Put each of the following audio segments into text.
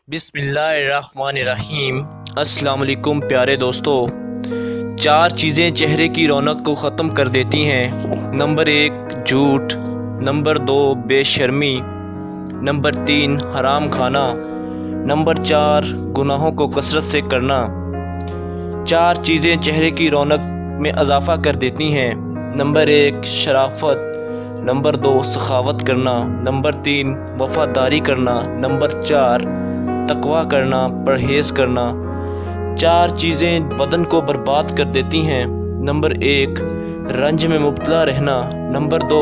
बिस्मिल्लाहिर्रहमानिर्रहीम। अस्सलाम वालेकुम प्यारे दोस्तों। 4 चीज़ें चेहरे की रौनक को ख़त्म कर देती हैं। नंबर 1 झूठ, नंबर 2 बेशर्मी, नंबर 3 हराम खाना, नंबर 4 गुनाहों को कसरत से करना। 4 चीज़ें चेहरे की रौनक में इजाफ़ा कर देती हैं। नंबर 1 शराफत, नंबर 2 सखावत करना, नंबर 3 वफ़ादारी करना, नंबर 4 तकवा करना, परहेज़ करना। 4 चीज़ें बदन को बर्बाद कर देती हैं। नंबर 1 रंज में मुब्तला रहना, नंबर 2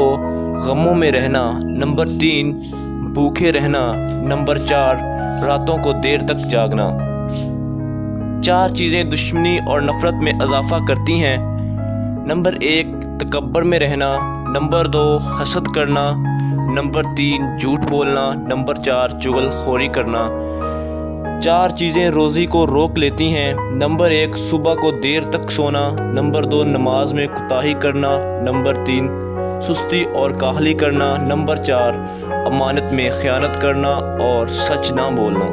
गमों में रहना, नंबर 3 भूखे रहना, नंबर 4 रातों को देर तक जागना। 4 चीज़ें दुश्मनी और नफ़रत में इजाफ़ा करती हैं। नंबर 1 तकब्बर में रहना, नंबर 2 हसद करना, नंबर 3 झूठ बोलना, नंबर 4 चुगलखोरी करना। 4 चीज़ें रोज़ी को रोक लेती हैं। नंबर 1 सुबह को देर तक सोना, नंबर 2 नमाज में कोताही करना, नंबर 3 सुस्ती और काहली करना, नंबर 4 अमानत में ख़यानत करना और सच ना बोलना।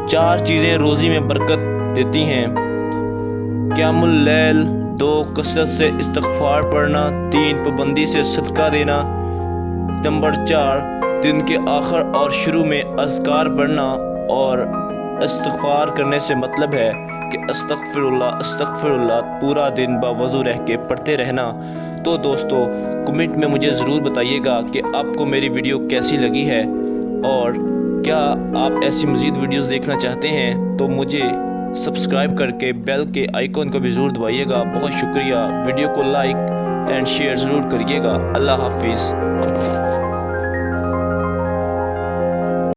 4 चीज़ें रोज़ी में बरकत देती हैं। क़यामुल लैल, 2 कसरत से इस्तिग़फ़ार पढ़ना, 3 पाबंदी से सदका देना, नंबर 4 दिन के आखिर और शुरू में अज़कार पढ़ना। और इस्तिग़फ़ार करने से मतलब है कि अस्तग़फ़िरुल्लाह अस्तग़फ़िरुल्लाह पूरा दिन बावज़ू रह के पढ़ते रहना। तो दोस्तों कमेंट में मुझे ज़रूर बताइएगा कि आपको मेरी वीडियो कैसी लगी है, और क्या आप ऐसी मज़ीद वीडियोज़ देखना चाहते हैं तो मुझे सब्सक्राइब करके बेल के आइकॉन को भी ज़रूर दबाइएगा। बहुत शुक्रिया। वीडियो को लाइक एंड शेयर ज़रूर करिएगा। अल्लाह हाफिज़।